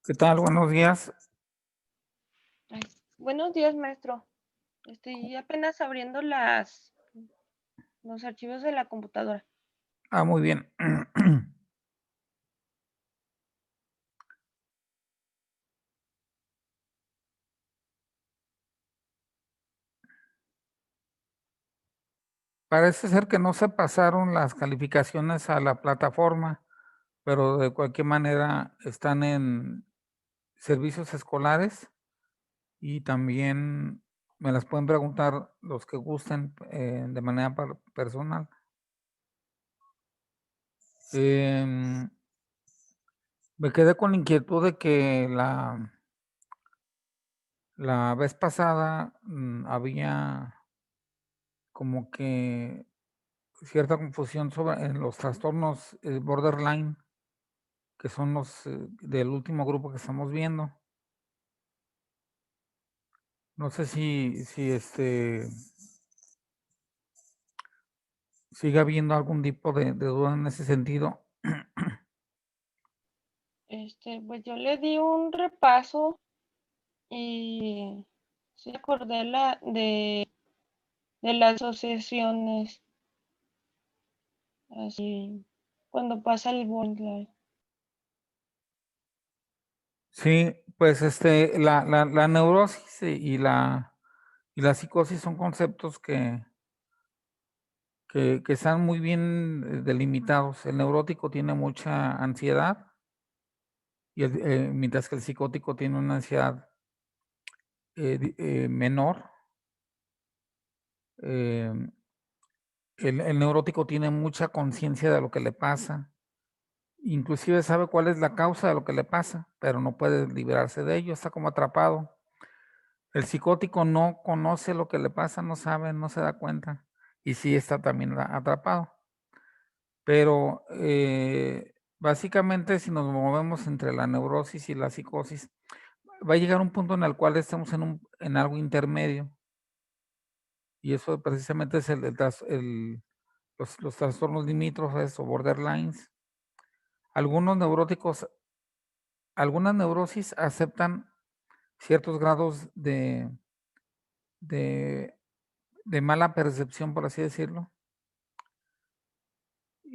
¿Qué tal? Buenos días. Ay, buenos días, maestro. Estoy apenas abriendo los archivos de la computadora. Ah, muy bien. Parece ser que no se pasaron las calificaciones a la plataforma, pero de cualquier manera están en servicios escolares y también me las pueden preguntar los que gusten de manera personal. Em, Me quedé con la inquietud de que la vez pasada había como que cierta confusión en los trastornos borderline, que son los del último grupo que estamos viendo. No sé si sigue habiendo algún tipo de duda en ese sentido. Pues yo le di un repaso y sí acordé de las asociaciones, así, cuando pasa el borderline. Sí, pues la neurosis y la psicosis son conceptos que están muy bien delimitados. El neurótico tiene mucha ansiedad, mientras que el psicótico tiene una ansiedad menor. Em, el neurótico tiene mucha conciencia de lo que le pasa, inclusive sabe cuál es la causa de lo que le pasa, pero no puede liberarse de ello, está como atrapado. El psicótico no conoce lo que le pasa, no sabe, no se da cuenta y sí está también atrapado. Pero básicamente si nos movemos entre la neurosis y la psicosis, va a llegar un punto en el cual estemos en algo intermedio y eso precisamente es los trastornos limítrofes o borderlines. Algunos neuróticos, algunas neurosis aceptan ciertos grados de mala percepción, por así decirlo,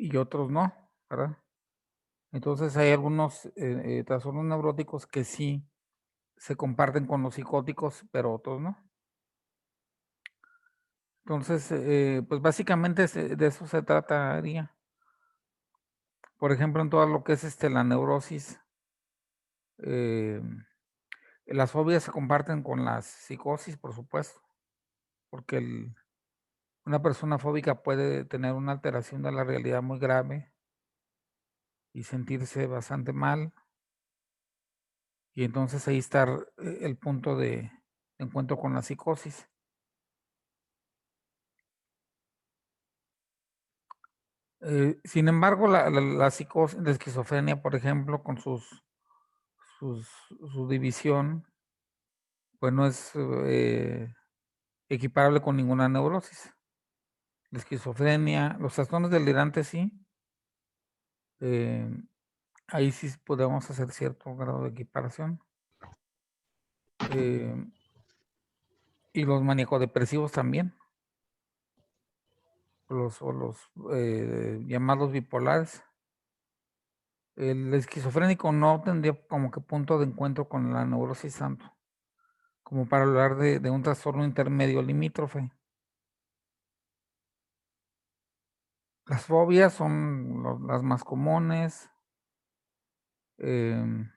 y otros no, ¿verdad? Entonces hay algunos trastornos neuróticos que sí se comparten con los psicóticos, pero otros no. Entonces, pues básicamente de eso se trataría. Por ejemplo, en todo lo que es la neurosis, eh, las fobias se comparten con las psicosis, por supuesto, porque una persona fóbica puede tener una alteración de la realidad muy grave y sentirse bastante mal, y entonces ahí está el punto de encuentro con la psicosis. Sin embargo, la psicosis, la esquizofrenia, por ejemplo, con su división, pues no es equiparable con ninguna neurosis. La esquizofrenia, los trastornos delirantes sí, eh, ahí sí podemos hacer cierto grado de equiparación. Y los maníaco-depresivos también, o los llamados bipolares. El esquizofrénico no tendría como que punto de encuentro con la neurosis tanto, como para hablar de un trastorno intermedio limítrofe. Las fobias son las más comunes. em,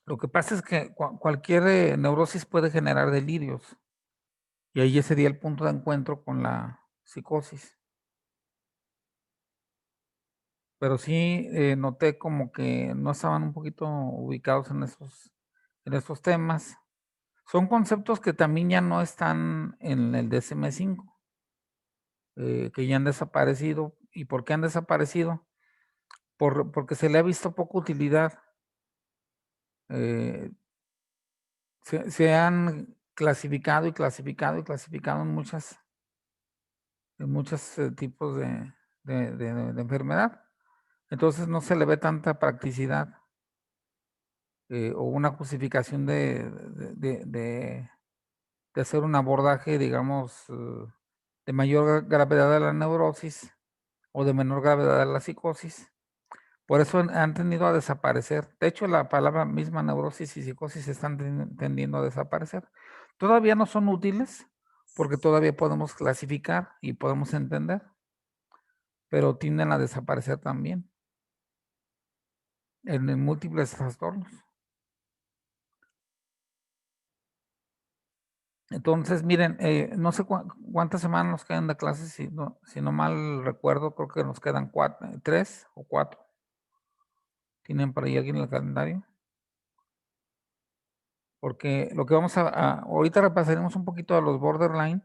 lo que pasa es que cualquier neurosis puede generar delirios, y ahí sería el punto de encuentro con la psicosis. Pero sí, noté como que no estaban un poquito ubicados en esos temas. Son conceptos que también ya no están en el DSM-5, que ya han desaparecido. ¿Y por qué han desaparecido? Porque se le ha visto poca utilidad. Eh, se han clasificado y clasificado y clasificado en muchos tipos de enfermedad. Entonces no se le ve tanta practicidad. O una justificación de hacer un abordaje, digamos, de mayor gravedad de la neurosis o de menor gravedad de la psicosis. Por eso han tendido a desaparecer. De hecho, la palabra misma neurosis y psicosis están tendiendo a desaparecer. Todavía no son útiles porque todavía podemos clasificar y podemos entender, pero tienden a desaparecer también en múltiples trastornos. Entonces, miren, no sé cuántas semanas nos quedan de clases, si no mal recuerdo, creo que nos quedan 3 o 4. ¿Tienen por ahí alguien el calendario? Porque lo que vamos ahorita repasaremos un poquito a los borderline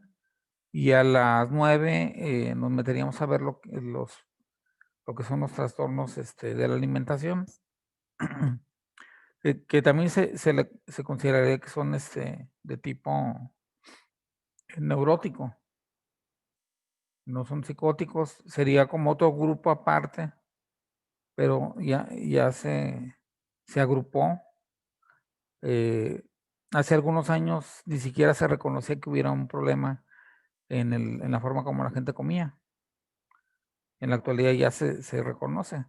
y a las 9 nos meteríamos a ver lo que son los trastornos de la alimentación, que también se consideraría que son de tipo neurótico. No son psicóticos, sería como otro grupo aparte, pero ya se agrupó. Hace algunos años ni siquiera se reconocía que hubiera un problema en la forma como la gente comía. En la actualidad ya se reconoce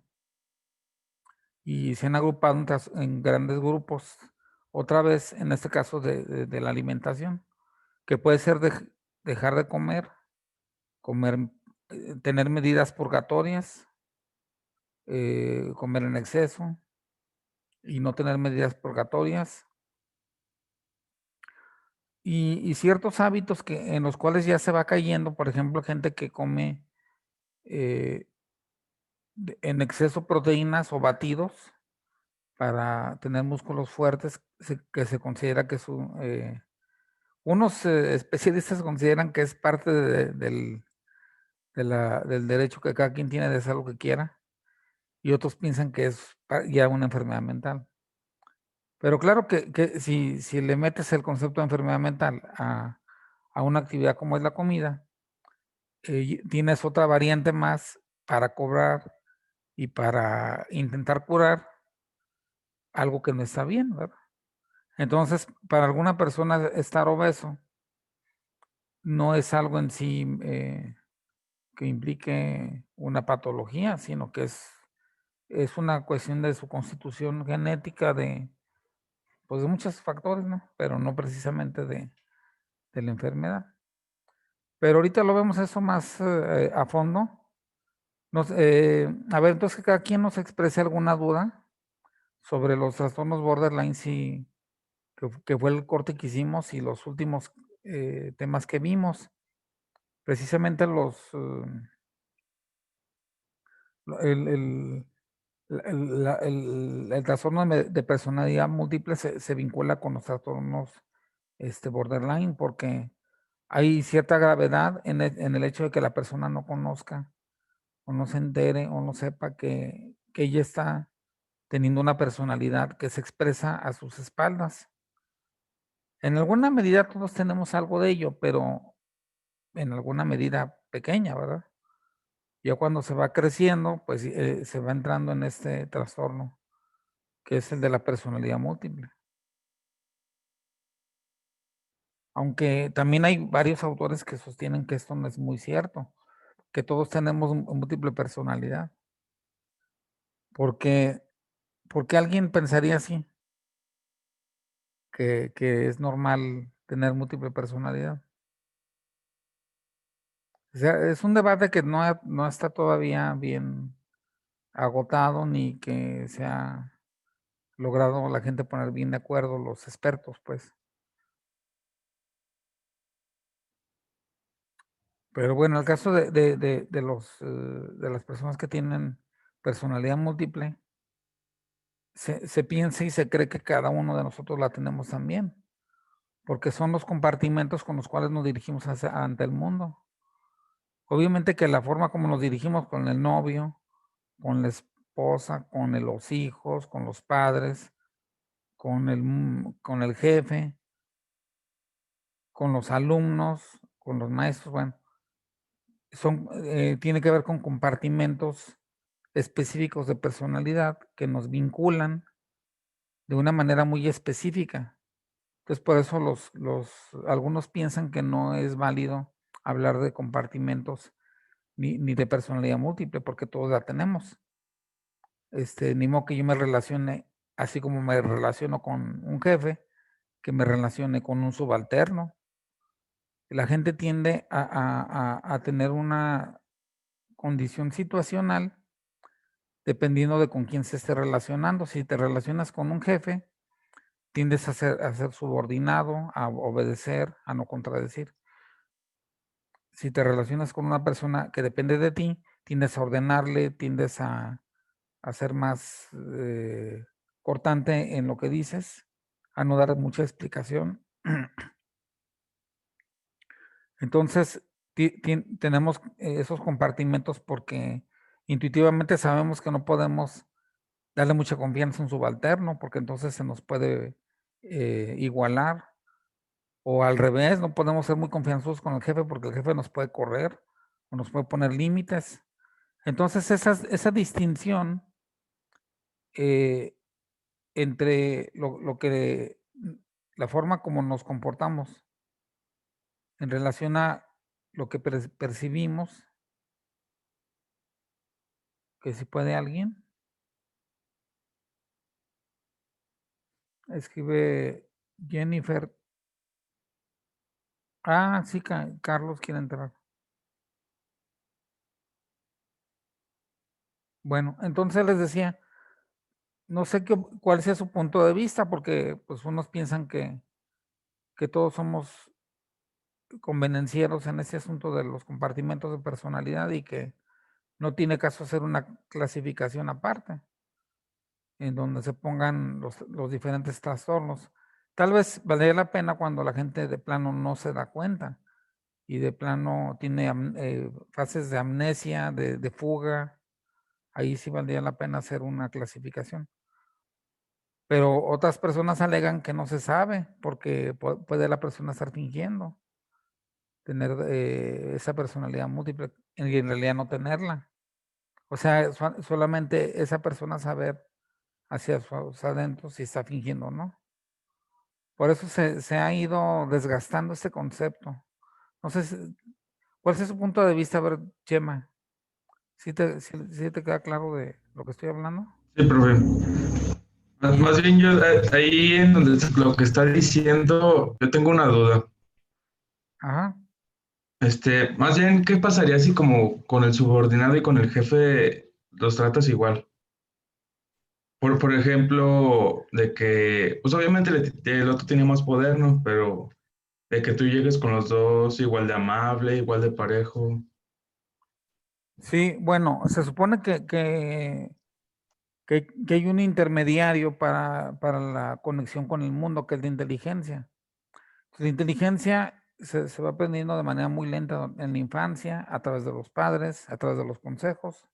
y se han agrupado en grandes grupos, otra vez en este caso de la alimentación, que puede ser dejar de comer, tener medidas purgatorias, comer en exceso y no tener medidas purgatorias, y ciertos hábitos en los cuales ya se va cayendo, por ejemplo, gente que come eh, en exceso proteínas o batidos para tener músculos fuertes, que se considera que unos especialistas consideran que es parte del derecho que cada quien tiene de hacer lo que quiera, y otros piensan que es ya una enfermedad mental. Pero claro que si le metes el concepto de enfermedad mental a una actividad como es la comida, tienes otra variante más para cobrar y para intentar curar algo que no está bien, ¿verdad? Entonces, para alguna persona estar obeso no es algo en sí que implique una patología, sino que es una cuestión de su constitución genética de, pues, de muchos factores, ¿no? Pero no precisamente de la enfermedad. Pero ahorita lo vemos eso más a fondo. A ver, entonces que cada quien nos exprese alguna duda sobre los trastornos borderline, si, que fue el corte que hicimos y los últimos temas que vimos. Precisamente el, el trastorno de personalidad múltiple se vincula con los trastornos borderline porque hay cierta gravedad en el hecho de que la persona no conozca o no se entere o no sepa que ella está teniendo una personalidad que se expresa a sus espaldas. En alguna medida todos tenemos algo de ello, pero en alguna medida pequeña, ¿verdad? Ya cuando se va creciendo, pues se va entrando en este trastorno, que es el de la personalidad múltiple. Aunque también hay varios autores que sostienen que esto no es muy cierto, que todos tenemos múltiple personalidad. Porque, porque alguien pensaría así, que es normal tener múltiple personalidad. O sea, es un debate que no está todavía bien agotado ni que se ha logrado la gente poner bien de acuerdo, los expertos, pues. Pero bueno, el caso de las personas que tienen personalidad múltiple, se piensa y se cree que cada uno de nosotros la tenemos también, porque son los compartimentos con los cuales nos dirigimos ante el mundo. Obviamente que la forma como nos dirigimos con el novio, con la esposa, con los hijos, con los padres, con el jefe, con los alumnos, con los maestros, bueno, tiene que ver con compartimentos específicos de personalidad que nos vinculan de una manera muy específica. Entonces, por eso algunos piensan que no es válido hablar de compartimentos ni de personalidad múltiple, porque todos la tenemos. Ni modo que yo me relacione así como me relaciono con un jefe, que me relacione con un subalterno. La gente tiende a tener una condición situacional dependiendo de con quién se esté relacionando. Si te relacionas con un jefe, tiendes a ser subordinado, a obedecer, a no contradecir. Si te relacionas con una persona que depende de ti, tiendes a ordenarle, tiendes a ser más cortante en lo que dices, a no dar mucha explicación. Entonces, tenemos esos compartimentos porque intuitivamente sabemos que no podemos darle mucha confianza a un subalterno, porque entonces se nos puede igualar, o al revés, no podemos ser muy confianzudos con el jefe porque el jefe nos puede correr o nos puede poner límites. Entonces, esa distinción eh, entre la forma como nos comportamos en relación a lo que percibimos, que si puede alguien, escribe Jennifer. Ah, sí, Carlos quiere entrar. Bueno, entonces les decía, no sé cuál sea su punto de vista, porque pues unos piensan que todos somos convenencieros en ese asunto de los compartimentos de personalidad y que no tiene caso hacer una clasificación aparte, en donde se pongan los diferentes trastornos. Tal vez valdría la pena cuando la gente de plano no se da cuenta y de plano tiene fases de amnesia, de fuga, ahí sí valdría la pena hacer una clasificación. Pero otras personas alegan que no se sabe porque puede la persona estar fingiendo tener esa personalidad múltiple y en realidad no tenerla. O sea, solamente esa persona saber hacia sus adentros si está fingiendo o no. Por eso se ha ido desgastando este concepto No sé ¿cuál es su punto de vista? A ver, Chema, ¿sí te queda claro de lo que estoy hablando? Sí, profe. Más bien yo ahí en donde lo que está diciendo, yo tengo una duda. Ajá. Más bien, ¿qué pasaría si como con el subordinado y con el jefe los tratas igual? Por ejemplo, de que, pues obviamente el otro tiene más poder, ¿no? Pero de que tú llegues con los dos igual de amable, igual de parejo. Sí, bueno, se supone que hay un intermediario para la conexión con el mundo, que es la inteligencia. La inteligencia se va aprendiendo de manera muy lenta en la infancia, a través de los padres, a través de los consejos.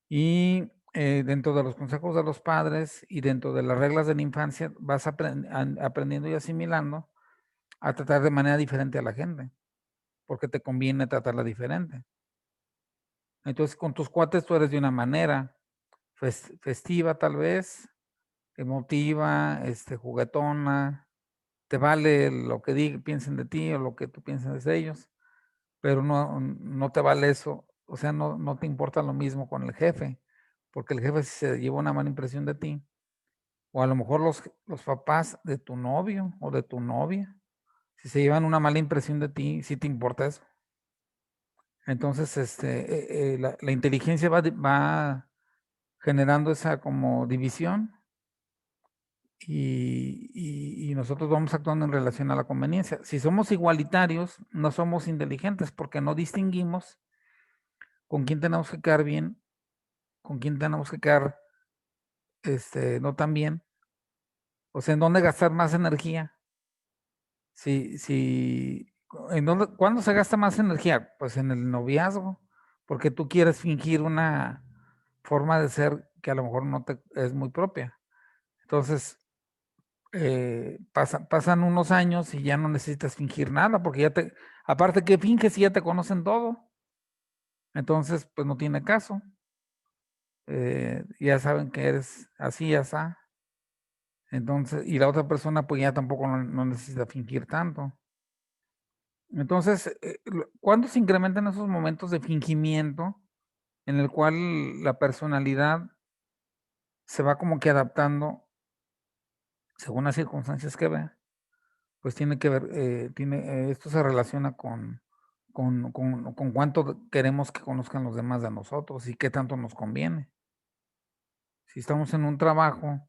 Y dentro de los consejos de los padres y dentro de las reglas de la infancia, vas aprendiendo y asimilando a tratar de manera diferente a la gente, porque te conviene tratarla diferente. Entonces, con tus cuates tú eres de una manera festiva, tal vez, emotiva, juguetona, te vale lo que piensen de ti o lo que tú pienses de ellos, pero no te vale eso, o sea, no te importa lo mismo con el jefe, porque el jefe si se lleva una mala impresión de ti, o a lo mejor los papás de tu novio o de tu novia, si se llevan una mala impresión de ti, sí te importa eso. Entonces, la inteligencia va generando esa como división y nosotros vamos actuando en relación a la conveniencia. Si somos igualitarios, no somos inteligentes porque no distinguimos con quién tenemos que quedar bien, con quién tenemos que quedar no tan bien, o sea, en dónde gastar más energía. ¿Cuándo se gasta más energía? Pues en el noviazgo, porque tú quieres fingir una forma de ser que a lo mejor no te es muy propia. Entonces, pasan unos años y ya no necesitas fingir nada, porque aparte que finges y ya te conocen todo. Entonces, pues no tiene caso. Ya saben que eres así, ya está. Entonces, y la otra persona pues ya tampoco no necesita fingir tanto. Entonces, ¿cuándo se incrementan esos momentos de fingimiento en el cual la personalidad se va como que adaptando según las circunstancias que ve? Pues tiene que ver, esto se relaciona con cuánto queremos que conozcan los demás de nosotros y qué tanto nos conviene. Si estamos en un trabajo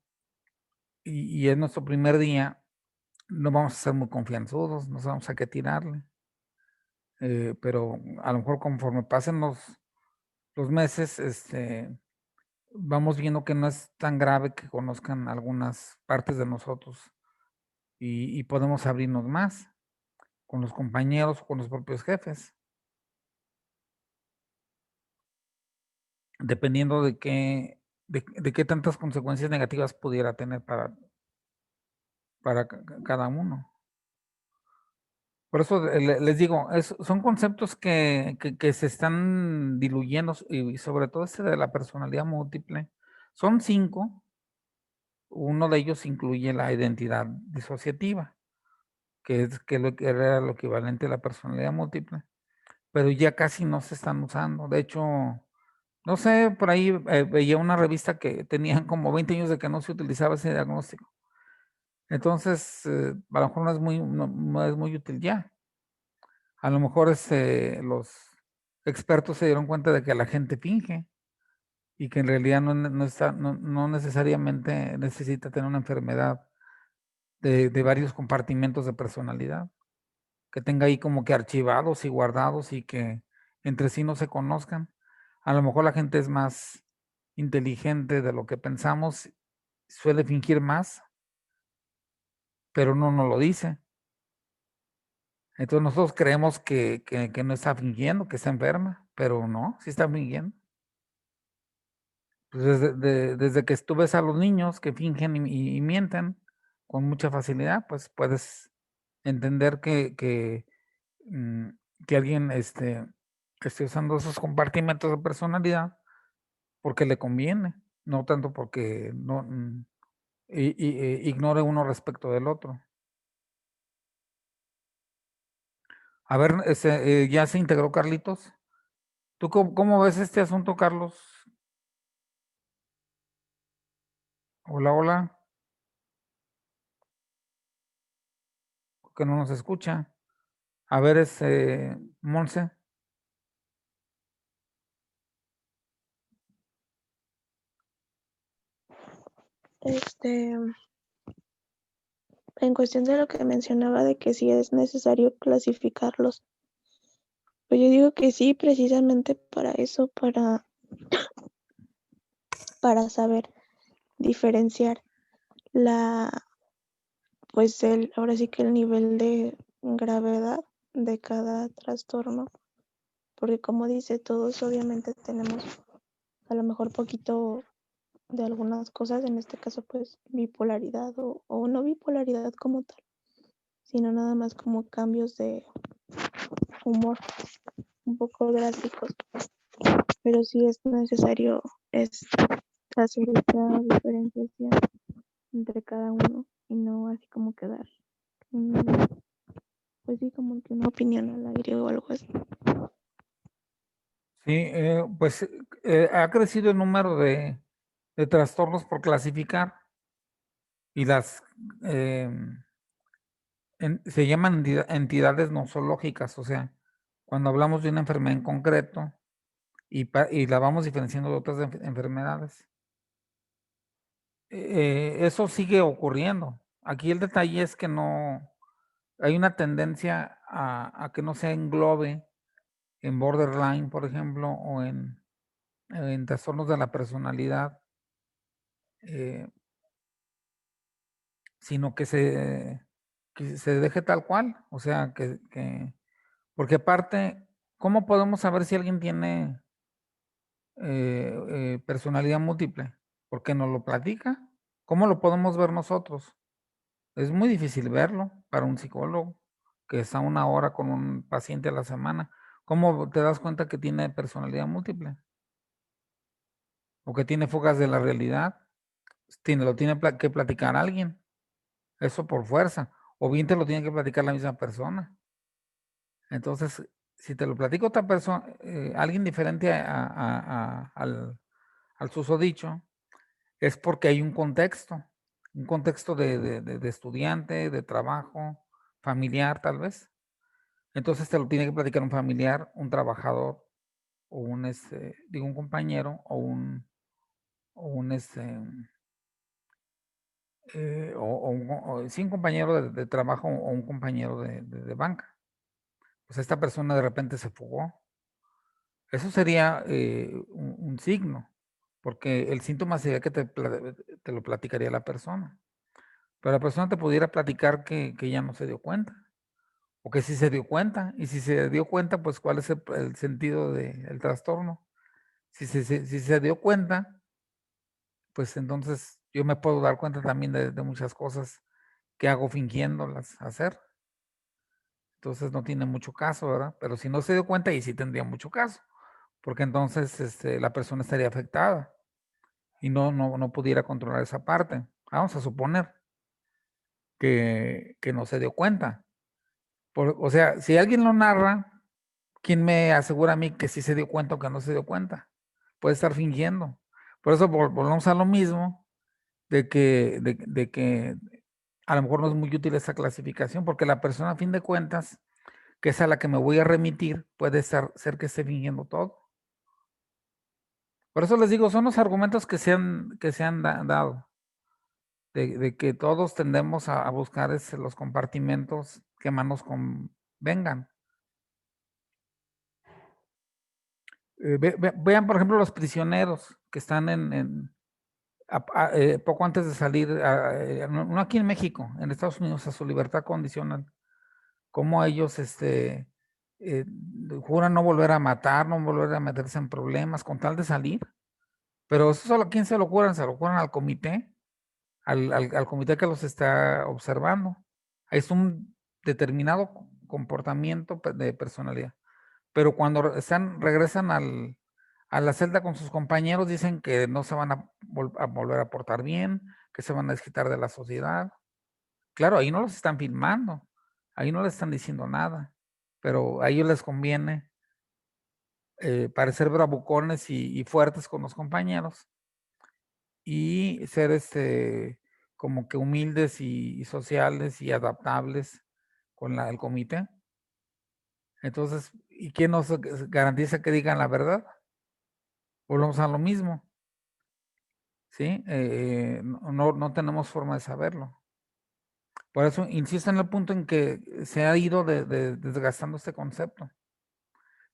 y es nuestro primer día, no vamos a ser muy confianzudos, no sabemos a qué tirarle. Pero a lo mejor conforme pasen los meses, vamos viendo que no es tan grave que conozcan algunas partes de nosotros y podemos abrirnos más con los compañeros o con los propios jefes, dependiendo de qué tantas consecuencias negativas pudiera tener para cada uno. Por eso les digo, son conceptos que se están diluyendo y sobre todo de la personalidad múltiple. Son 5, uno de ellos incluye la identidad disociativa, que era lo equivalente a la personalidad múltiple, pero ya casi no se están usando. De hecho, no sé, por ahí veía una revista que tenían como 20 años de que no se utilizaba ese diagnóstico. Entonces, a lo mejor no es muy útil ya. A lo mejor los expertos se dieron cuenta de que la gente finge y que en realidad no necesariamente necesita tener una enfermedad de varios compartimentos de personalidad, que tenga ahí como que archivados y guardados y que entre sí no se conozcan. A lo mejor la gente es más inteligente de lo que pensamos, suele fingir más, pero no nos lo dice. Entonces nosotros creemos que no está fingiendo, que está enferma, pero no, sí está fingiendo. Pues desde que tú ves a los niños que fingen y mienten con mucha facilidad, pues puedes entender mm, que alguien esté usando esos compartimentos de personalidad porque le conviene, no tanto porque ignore uno respecto del otro. A ver, ya se integró Carlitos. ¿Tú cómo ves este asunto, Carlos? Hola, hola. Que no nos escucha. A ver, Monse. En cuestión de lo que mencionaba de que si es necesario clasificarlos, pues yo digo que sí, precisamente para eso, para saber diferenciar pues ahora sí que el nivel de gravedad de cada trastorno, porque como dice, todos obviamente tenemos a lo mejor poquito de algunas cosas, en este caso pues bipolaridad o no bipolaridad como tal, sino nada más como cambios de humor un poco drásticos, pero sí es necesario hacer esta diferenciación entre cada uno y no así como quedar pues sí como que una opinión al aire o algo así. Sí, pues ha crecido el número de trastornos por clasificar y se llaman entidades nosológicas, o sea, cuando hablamos de una enfermedad en concreto y la vamos diferenciando de otras enfermedades. Eso sigue ocurriendo. Aquí el detalle es que no, hay una tendencia a que no se englobe en borderline, por ejemplo, o en trastornos de la personalidad, sino que se deje tal cual. O sea, porque aparte, ¿cómo podemos saber si alguien tiene personalidad múltiple? ¿Porque nos lo platica? ¿Cómo lo podemos ver nosotros? Es muy difícil verlo para un psicólogo que está 1 hora con un paciente a la semana. ¿Cómo te das cuenta que tiene personalidad múltiple? O que tiene fugas de la realidad. Lo tiene que platicar alguien. Eso por fuerza. O bien te lo tiene que platicar la misma persona. Entonces, si te lo platica otra persona, alguien diferente al susodicho, es porque hay un contexto de estudiante, de trabajo, familiar tal vez. Entonces te lo tiene que platicar un familiar, un trabajador, o un compañero, o un sí, un compañero de trabajo o un compañero de banca. Pues esta persona de repente se fugó. Eso sería un signo, porque el síntoma sería que te lo platicaría la persona. Pero la persona te pudiera platicar que ya no se dio cuenta, o que sí se dio cuenta, y si se dio cuenta, pues cuál es el sentido del trastorno. Si se dio cuenta, pues entonces yo me puedo dar cuenta también de muchas cosas que hago fingiéndolas hacer. Entonces no tiene mucho caso, ¿verdad? Pero si no se dio cuenta, ahí sí tendría mucho caso, porque entonces la persona estaría afectada y no pudiera controlar esa parte. Vamos a suponer que no se dio cuenta. O sea, si alguien lo narra, ¿quién me asegura a mí que sí se dio cuenta o que no se dio cuenta? Puede estar fingiendo. Por eso volvemos a lo mismo de que a lo mejor no es muy útil esa clasificación, porque la persona a fin de cuentas, que es a la que me voy a remitir, puede ser que esté fingiendo todo. Por eso les digo, son los argumentos que se han dado, de que todos tendemos a buscar los compartimentos que más nos convengan. Vean, por ejemplo, los prisioneros que están poco antes de salir, no aquí en México, en Estados Unidos, a su libertad condicional, cómo ellos juran no volver a matar, no volver a meterse en problemas con tal de salir. Pero eso solo, ¿a quién se lo curan? Se lo curan al comité, al comité que los está observando. Es un determinado comportamiento de personalidad. Pero cuando regresan a la celda con sus compañeros, dicen que no se van a volver a portar bien, que se van a desquitar de la sociedad. Claro, ahí no los están filmando, ahí no les están diciendo nada. pero a ellos les conviene parecer bravucones y fuertes con los compañeros y ser como que humildes y sociales y adaptables con el comité. Entonces, ¿y quién nos garantiza que digan la verdad? Volvemos a lo mismo, ¿sí? No tenemos forma de saberlo. Por eso insisto en el punto en que se ha ido desgastando este concepto,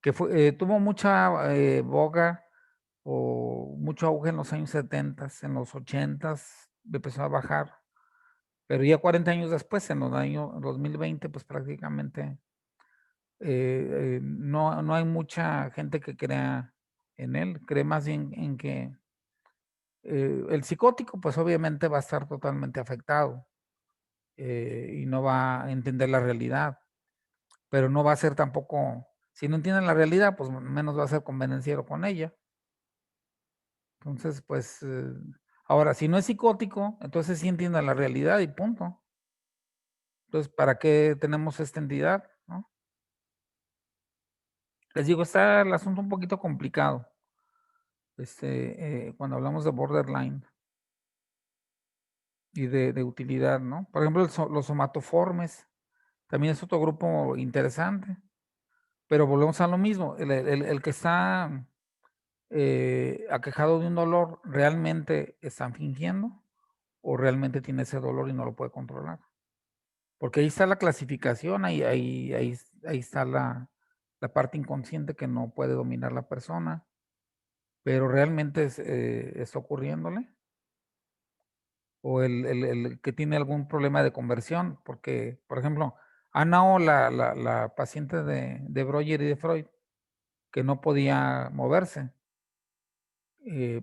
que tuvo mucha boga o mucho auge en los años 70, en los 80 empezó a bajar, pero ya 40 años después, en los años 2020, pues prácticamente no hay mucha gente que crea en él, cree más bien en que el psicótico, pues obviamente va a estar totalmente afectado y no va a entender la realidad, pero no va a ser tampoco, si no entiende la realidad, pues menos va a ser convenenciero con ella. Entonces, pues, ahora, si no es psicótico, entonces sí entiende la realidad y punto. Entonces, ¿para qué tenemos esta entidad? ¿No? Les digo, está el asunto un poquito complicado. Cuando hablamos de borderline y de utilidad, ¿no? Por ejemplo, los somatoformes, también es otro grupo interesante, pero volvemos a lo mismo, el que está aquejado de un dolor, ¿realmente están fingiendo o realmente tiene ese dolor y no lo puede controlar? Porque ahí está la clasificación, ahí está la parte inconsciente que no puede dominar la persona, pero realmente está ocurriéndole. O el que tiene algún problema de conversión, porque, por ejemplo, Ana O, la paciente de Breuer y de Freud, que no podía moverse,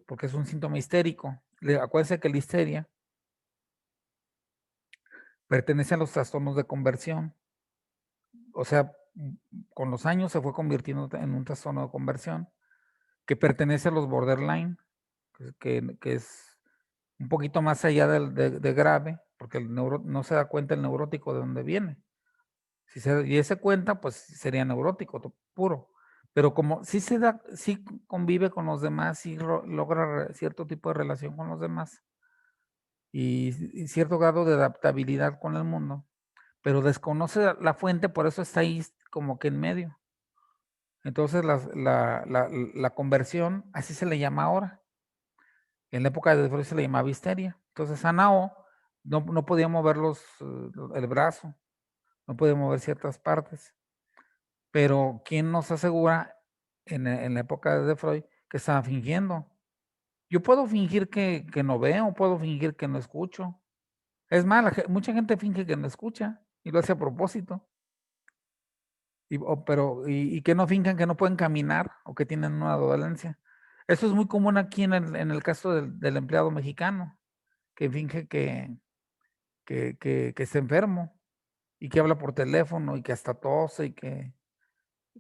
porque es un síntoma histérico. Acuérdense que la histeria pertenece a los trastornos de conversión. O sea, con los años se fue convirtiendo en un trastorno de conversión que pertenece a los borderline, que es un poquito más allá de grave, porque no se da cuenta el neurótico de dónde viene. Si se diese cuenta, pues sería neurótico puro. Pero como sí sí convive con los demás, sí logra cierto tipo de relación con los demás y cierto grado de adaptabilidad con el mundo, pero desconoce la fuente, por eso está ahí como que en medio. Entonces la conversión, así se le llama ahora. En la época de Freud se le llamaba histeria. Entonces Anao no podía mover el brazo, no podía mover ciertas partes. Pero ¿quién nos asegura en la época de Freud que estaba fingiendo? Yo puedo fingir que no veo, puedo fingir que no escucho. Es más, mucha gente finge que no escucha y lo hace a propósito. Y que no finjan que no pueden caminar o que tienen una dolencia. Eso es muy común aquí en el caso del empleado mexicano, que finge que está enfermo y que habla por teléfono y que hasta tose y que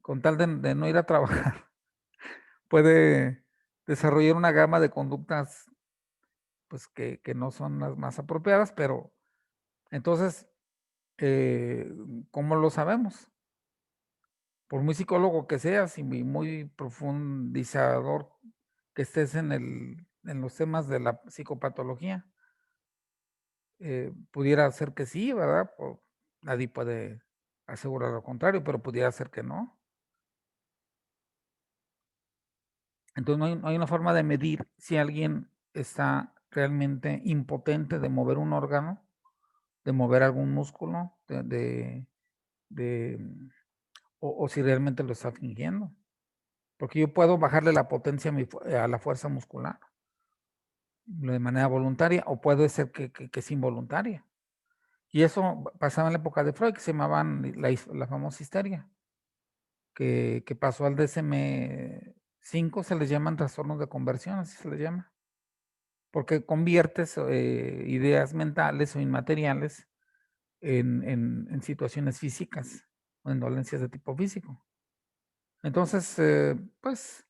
con tal de no ir a trabajar puede desarrollar una gama de conductas pues que no son las más apropiadas, pero entonces, ¿cómo lo sabemos? Por muy psicólogo que seas y muy profundizador que estés en los temas de la psicopatología, pudiera ser que sí, ¿verdad? Nadie puede asegurar lo contrario, pero pudiera ser que no. Entonces no hay una forma de medir si alguien está realmente impotente de mover un órgano, de mover algún músculo, o si realmente lo está fingiendo. Porque yo puedo bajarle la potencia a la fuerza muscular de manera voluntaria o puede ser que es involuntaria. Y eso pasaba en la época de Freud, que se llamaban la famosa histeria, que pasó al DSM-5, se les llaman trastornos de conversión, así se les llama, porque conviertes ideas mentales o inmateriales en situaciones físicas o en dolencias de tipo físico. Entonces, pues,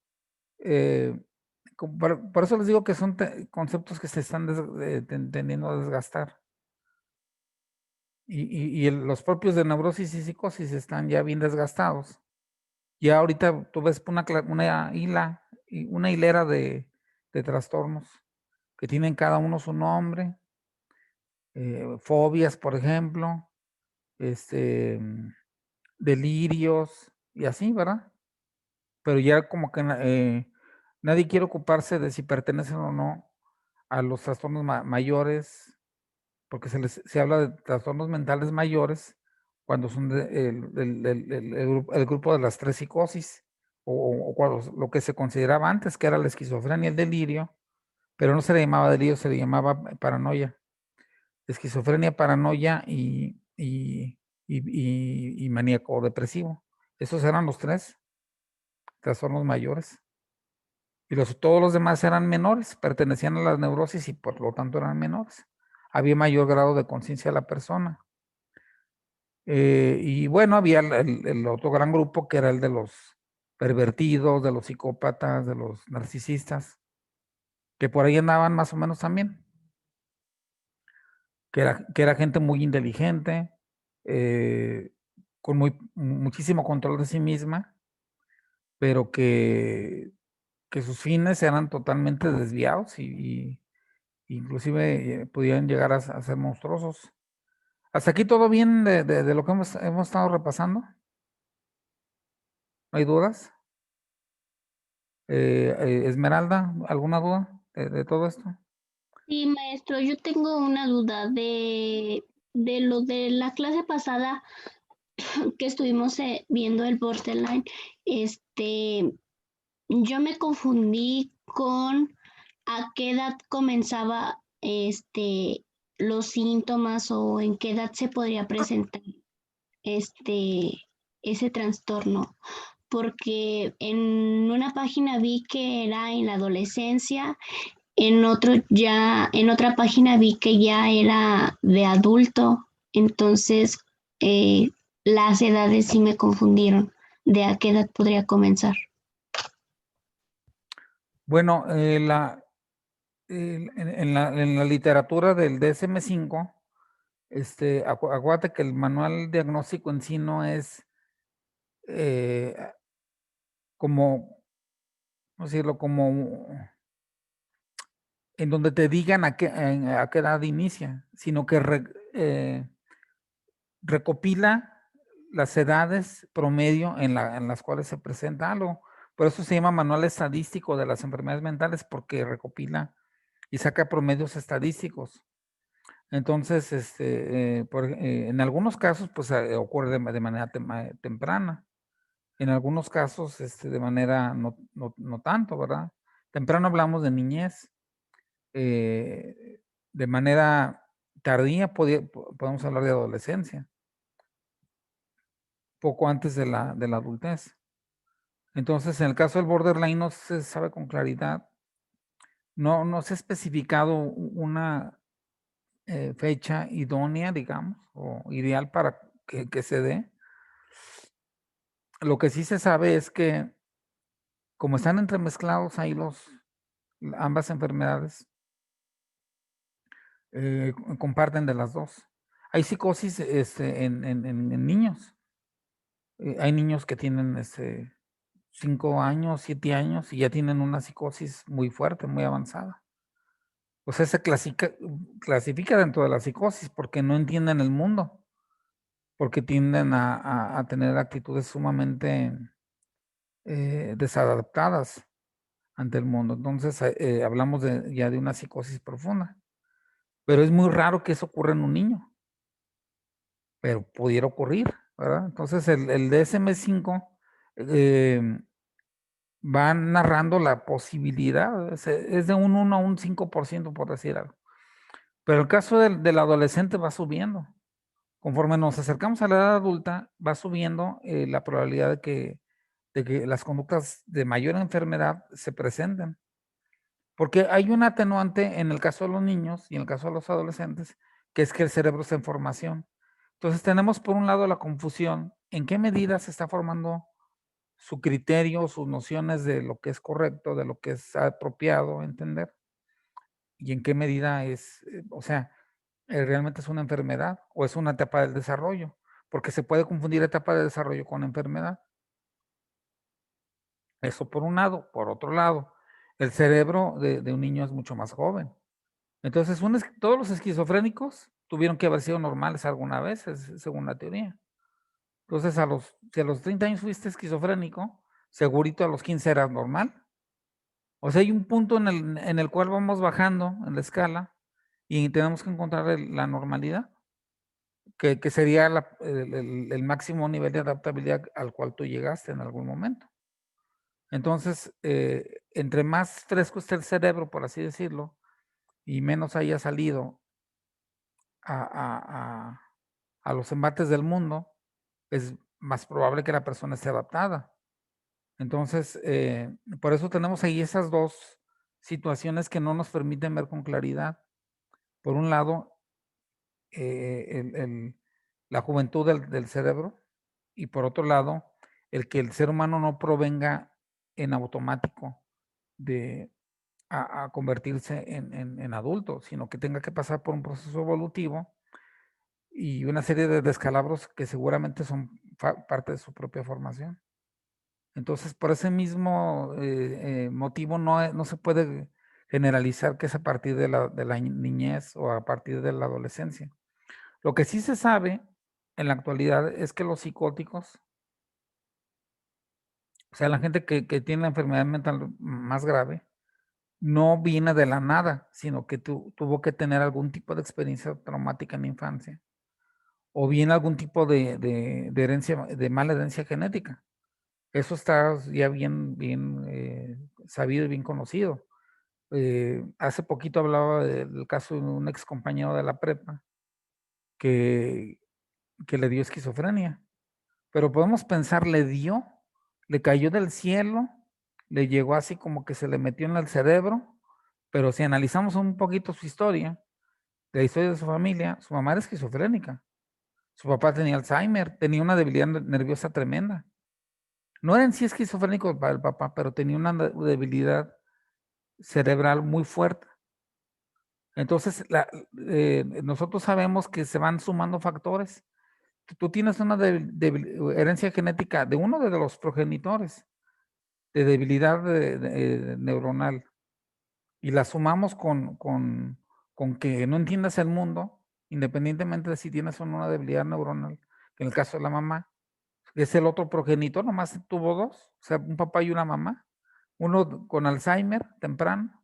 por eso les digo que son conceptos que se están tendiendo a desgastar. Los propios de neurosis y psicosis están ya bien desgastados. Ya ahorita tú ves una hilera de trastornos que tienen cada uno su nombre, fobias, por ejemplo, delirios y así, ¿verdad? Pero ya como que nadie quiere ocuparse de si pertenecen o no a los trastornos mayores, porque se habla de trastornos mentales mayores cuando son el grupo de las 3 psicosis, o lo que se consideraba antes, que era la esquizofrenia y el delirio, pero no se le llamaba delirio, se le llamaba paranoia. Esquizofrenia, paranoia y maníaco depresivo. Esos eran los 3 trastornos mayores. Y todos los demás eran menores, pertenecían a las neurosis y por lo tanto eran menores. Había mayor grado de conciencia de la persona. Y bueno, había el otro gran grupo que era el de los pervertidos, de los psicópatas, de los narcisistas, que por ahí andaban más o menos también. Que era gente muy inteligente, con muchísimo control de sí misma, pero que sus fines eran totalmente desviados y inclusive podían llegar a ser monstruosos. ¿Hasta aquí todo bien de lo que hemos estado repasando? ¿No hay dudas? Esmeralda, ¿alguna duda de todo esto? Sí, maestro, yo tengo una duda de lo de la clase pasada que estuvimos viendo el borderline. Yo me confundí con a qué edad comenzaba los síntomas o en qué edad se podría presentar ese trastorno, porque en una página vi que era en la adolescencia, en otra página vi que ya era de adulto, entonces las edades sí me confundieron de a qué edad podría comenzar. Bueno, en la literatura del DSM-5, acuérdate que el manual diagnóstico en sí no es como, ¿cómo decirlo? Como en donde te digan a qué edad inicia, sino que recopila las edades promedio en las cuales se presenta algo. Por eso se llama manual estadístico de las enfermedades mentales, porque recopila y saca promedios estadísticos. Entonces, en algunos casos, pues ocurre de manera temprana. En algunos casos, de manera no tanto, ¿verdad? Temprano hablamos de niñez. De manera tardía podemos hablar de adolescencia, poco antes de la adultez. Entonces, en el caso del borderline no se sabe con claridad, no se ha especificado una fecha idónea, digamos, o ideal para que se dé. Lo que sí se sabe es que como están entremezclados ahí ambas enfermedades, comparten de las dos. Hay psicosis en niños. Hay niños que tienen 5 años, 7 años y ya tienen una psicosis muy fuerte, muy avanzada. O sea, se clasifica dentro de la psicosis porque no entienden el mundo, porque tienden a tener actitudes sumamente desadaptadas ante el mundo. Entonces, hablamos ya de una psicosis profunda. Pero es muy raro que eso ocurra en un niño, pero pudiera ocurrir, ¿verdad? Entonces, el DSM-5 va narrando la posibilidad, es de un 1 a un 5%, por decir algo. Pero el caso del adolescente va subiendo. Conforme nos acercamos a la edad adulta, va subiendo la probabilidad de que las conductas de mayor enfermedad se presenten. Porque hay un atenuante en el caso de los niños y en el caso de los adolescentes, que es que el cerebro está en formación. Entonces tenemos por un lado la confusión, en qué medida se está formando su criterio, sus nociones de lo que es correcto, de lo que es apropiado entender, y en qué medida es, o sea, realmente es una enfermedad o es una etapa del desarrollo, porque se puede confundir etapa de desarrollo con enfermedad. Eso por un lado. Por otro lado, el cerebro de un niño es mucho más joven. Entonces, todos los esquizofrénicos tuvieron que haber sido normales alguna vez, según la teoría. Entonces, si a los 30 años fuiste esquizofrénico, segurito a los 15 eras normal. O sea, hay un punto en el cual vamos bajando en la escala y tenemos que encontrar la normalidad, que sería el máximo nivel de adaptabilidad al cual tú llegaste en algún momento. Entonces, entre más fresco esté el cerebro, por así decirlo, y menos haya salido a los embates del mundo, es más probable que la persona esté adaptada. Entonces, por eso tenemos ahí esas dos situaciones que no nos permiten ver con claridad. Por un lado, la juventud del cerebro, y por otro lado, el que el ser humano no provenga en automático a convertirse en adulto, sino que tenga que pasar por un proceso evolutivo y una serie de descalabros que seguramente son parte de su propia formación. Entonces, por ese mismo motivo, no se puede generalizar que es a partir de la niñez o a partir de la adolescencia. Lo que sí se sabe en la actualidad es que los psicóticos, o sea, la gente que tiene la enfermedad mental más grave, no viene de la nada, sino que tuvo que tener algún tipo de experiencia traumática en la infancia, o bien algún tipo de herencia, de mala herencia genética. Eso está ya bien sabido y bien conocido. Hace poquito hablaba del caso de un ex compañero de la prepa que le dio esquizofrenia. Pero podemos pensar, le cayó del cielo, le llegó así como que se le metió en el cerebro, pero si analizamos un poquito su historia, la historia de su familia, su mamá era esquizofrénica, su papá tenía Alzheimer, tenía una debilidad nerviosa tremenda. No era en sí esquizofrénico para el papá, pero tenía una debilidad cerebral muy fuerte. Entonces, nosotros sabemos que se van sumando factores. Tú tienes una herencia genética de uno de los progenitores de debilidad neuronal y la sumamos con que no entiendas el mundo, independientemente de si tienes o no una debilidad neuronal, que en el caso de la mamá, es el otro progenitor, nomás tuvo dos, o sea, un papá y una mamá, uno con Alzheimer temprano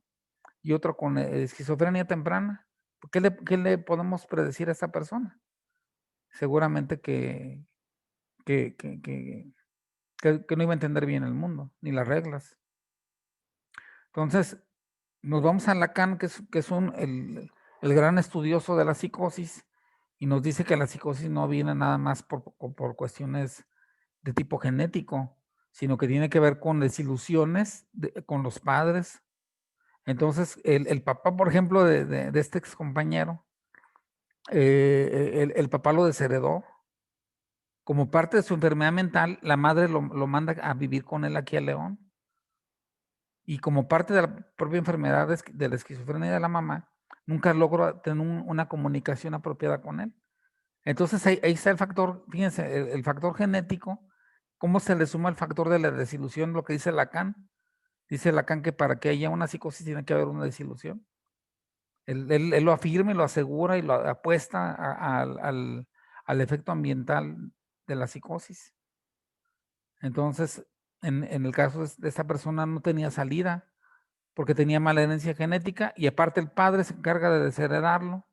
y otro con esquizofrenia temprana. ¿Qué le podemos predecir a esta persona? Seguramente que no iba a entender bien el mundo, ni las reglas. Entonces, nos vamos a Lacan, que es el gran estudioso de la psicosis, y nos dice que la psicosis no viene nada más por cuestiones de tipo genético, sino que tiene que ver con desilusiones con los padres. Entonces, el papá, por ejemplo, de este ex compañero, el papá lo desheredó. Como parte de su enfermedad mental, la madre lo manda a vivir con él aquí a León. Y como parte de la propia enfermedad de la esquizofrenia de la mamá, nunca logró tener una comunicación apropiada con él. Entonces ahí está el factor, fíjense, el factor genético, cómo se le suma el factor de la desilusión, lo que dice Lacan. Dice Lacan que para que haya una psicosis tiene que haber una desilusión. Él lo afirma y lo asegura y lo apuesta al efecto ambiental de la psicosis. Entonces, en el caso de esta persona no tenía salida porque tenía mala herencia genética y aparte el padre se encarga de desheredarlo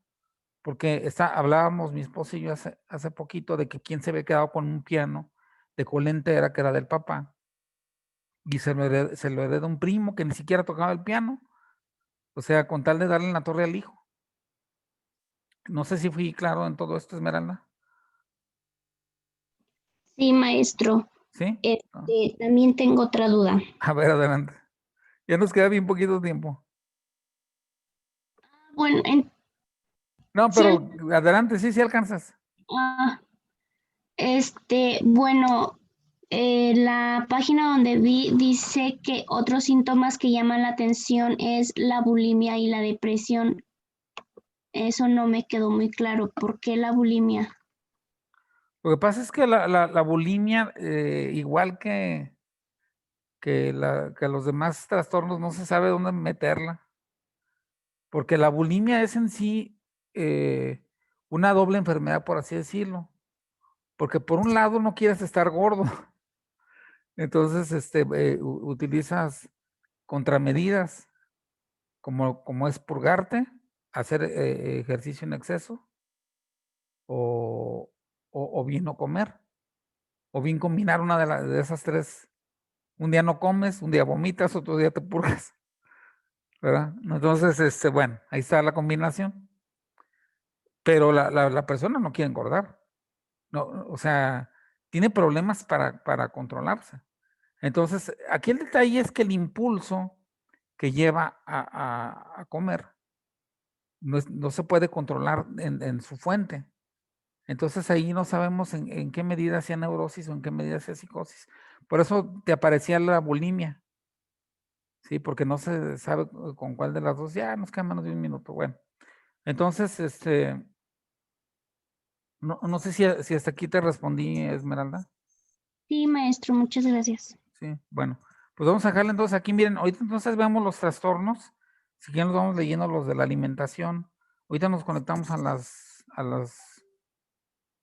porque hablábamos mi esposo y yo hace poquito de que quién se había quedado con un piano de cola entera que era del papá y se lo hereda un primo que ni siquiera tocaba el piano, o sea, con tal de darle en la torre al hijo. No sé si fui claro en todo esto, Esmeralda. Sí, maestro. ¿Sí? También tengo otra duda. A ver, adelante. Ya nos queda bien poquito tiempo. Bueno, No, pero adelante, sí alcanzas. Bueno, la página donde vi dice que otros síntomas que llaman la atención es la bulimia y la depresión. eso no me quedó muy claro. ¿Por qué la bulimia? Lo que pasa es que la bulimia, igual que los demás trastornos, no se sabe dónde meterla, porque la bulimia es en sí una doble enfermedad, por así decirlo, porque por un lado no quieres estar gordo, entonces utilizas contramedidas, como es purgarte, hacer ejercicio en exceso, o bien no comer, o bien combinar una de esas tres. Un día no comes, un día vomitas, otro día te purgas, ¿verdad? Entonces, bueno, ahí está la combinación. Pero la persona no quiere engordar. No, o sea, tiene problemas para controlarse. Entonces, aquí el detalle es que el impulso que lleva a comer no se puede controlar en su fuente. Entonces ahí no sabemos en qué medida sea neurosis o en qué medida sea psicosis. Por eso te aparecía la bulimia. Sí, porque no se sabe con cuál de las dos. Ya nos queda menos de un minuto. Bueno, entonces, no sé si hasta aquí te respondí, Esmeralda. Sí, maestro, muchas gracias. Sí, bueno, pues vamos a dejarle entonces aquí. Miren, ahorita entonces veamos los trastornos. Si quieren, nos vamos leyendo los de la alimentación. Ahorita nos conectamos a las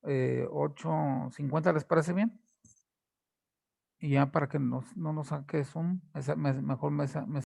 8:50, ¿les parece bien? Y ya para que no nos saque Zoom, mejor me